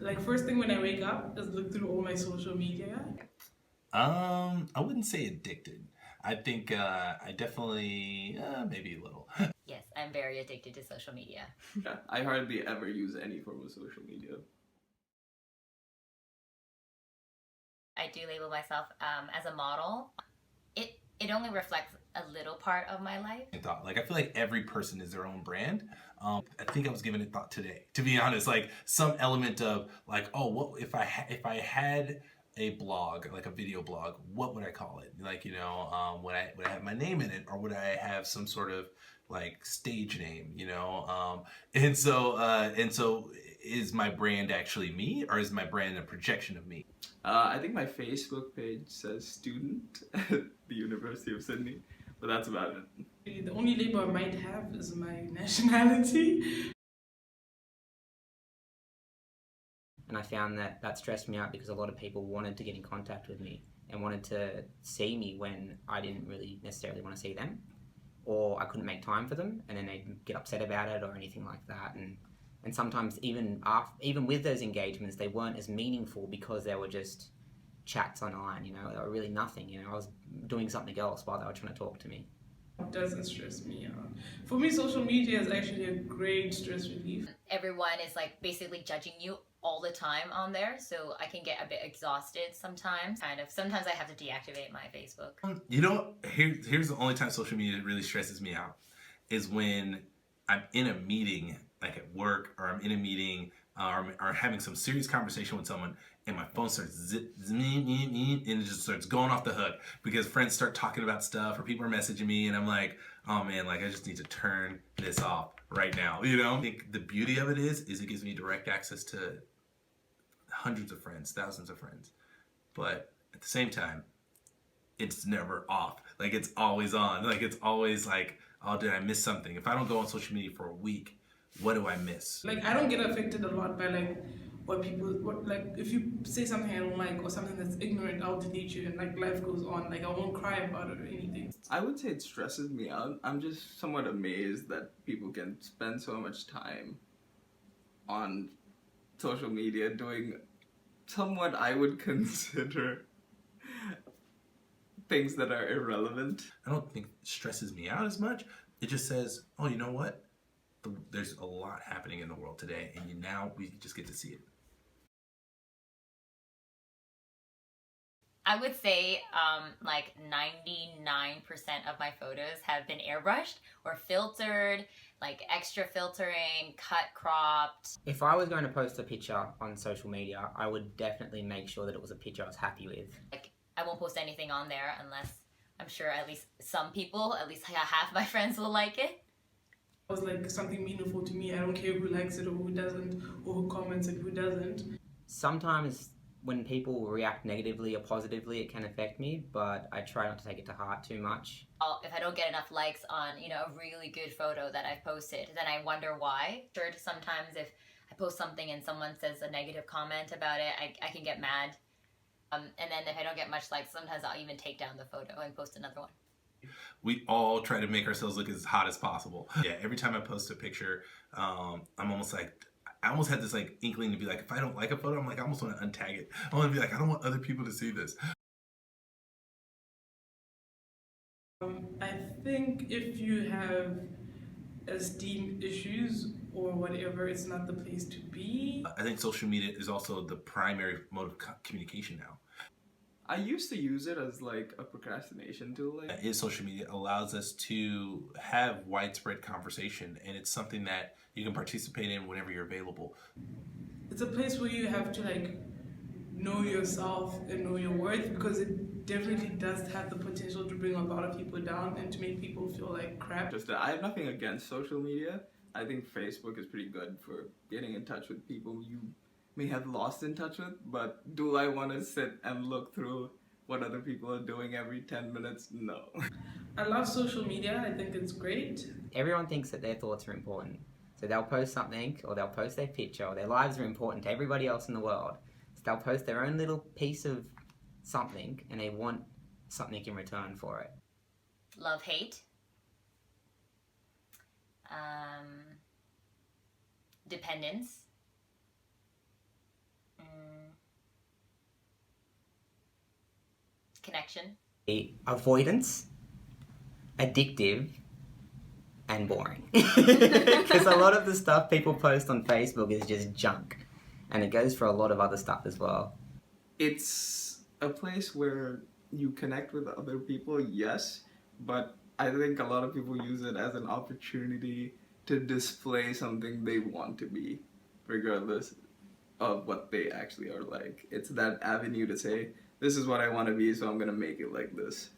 Like first thing when I wake up is look through all my social media. I wouldn't say addicted. I think I definitely maybe a little. Yes, I'm very addicted to social media. Yeah, I hardly ever use any form of social media. I do label myself as a model. It only reflects a little part of my life. Thought like I feel like every person is their own brand. I think I was giving it thought today, to be honest. Like some element of like, oh, what if I had a blog, like a video blog, what would I call it? Like, you know, would I have my name in it, or would I have some sort of like stage name, you know? And so is my brand actually me, or is my brand a projection of me? I think my Facebook page says student at the University of Sydney, but that's about it. The only label I might have is my nationality. And I found that that stressed me out because a lot of people wanted to get in contact with me and wanted to see me when I didn't really necessarily want to see them, or I couldn't make time for them, and then they'd get upset about it or anything like that. And sometimes even with those engagements, they weren't as meaningful because they were just chats online, you know, they were really nothing, you know, I was doing something else while they were trying to talk to me. It doesn't stress me out. For me, social media is actually a great stress relief. Everyone is like basically judging you all the time on there, so I can get a bit exhausted sometimes. Sometimes I have to deactivate my Facebook. You know, here's the only time social media really stresses me out is when I'm in a meeting, like at work, or I'm in a meeting, or having some serious conversation with someone, and my phone starts and it just starts going off the hook because friends start talking about stuff or people are messaging me, and I'm like, oh man, like I just need to turn this off right now, you know? I think the beauty of it is it gives me direct access to hundreds of friends, thousands of friends, but at the same time, it's never off. Like it's always on. Like it's always like, oh, did I miss something? If I don't go on social media for a week, what do I miss? Like I don't get affected a lot by like like if you say something I don't like or something that's ignorant, I'll delete you and like life goes on. Like I won't cry about it or anything. I would say it stresses me out. I'm just somewhat amazed that people can spend so much time on social media doing somewhat I would consider things that are irrelevant. I don't think it stresses me out as much. It just says, oh, you know what? There's a lot happening in the world today, and now we just get to see it. I would say like 99% of my photos have been airbrushed or filtered, like extra filtering, cut, cropped. If I was going to post a picture on social media, I would definitely make sure that it was a picture I was happy with. Like I won't post anything on there unless I'm sure at least some people, at least half my friends will like it. It was like something meaningful to me. I don't care who likes it or who doesn't, or who comments and who doesn't. Sometimes when people react negatively or positively, it can affect me, but I try not to take it to heart too much. If I don't get enough likes on, you know, a really good photo that I've posted, then I wonder why. Sure, sometimes if I post something and someone says a negative comment about it, I can get mad. And then if I don't get much likes, sometimes I'll even take down the photo and post another one. We all try to make ourselves look as hot as possible. Yeah, every time I post a picture, I'm almost like, I almost had this like inkling to be like, if I don't like a photo, I'm like, I almost want to untag it. I want to be like, I don't want other people to see this. I think if you have esteem issues or whatever, it's not the place to be. I think social media is also the primary mode of communication now. I used to use it as like a procrastination tool. Social media allows us to have widespread conversation, and it's something that you can participate in whenever you're available. It's a place where you have to like know yourself and know your worth, because it definitely does have the potential to bring a lot of people down and to make people feel like crap. Just that I have nothing against social media. I think Facebook is pretty good for getting in touch with people you may have lost in touch with, but do I want to sit and look through what other people are doing every 10 minutes? No. I love social media. I think it's great. Everyone thinks that their thoughts are important. So they'll post something, or they'll post their picture, or their lives are important to everybody else in the world. So they'll post their own little piece of something, and they want something in return for it. Love, hate. Dependence. connection? Avoidance, addictive, and boring. Because a lot of the stuff people post on Facebook is just junk. And it goes for a lot of other stuff as well. It's a place where you connect with other people, yes, but I think a lot of people use it as an opportunity to display something they want to be, regardless of what they actually are like. It's that avenue to say, this is what I want to be, so I'm going to make it like this.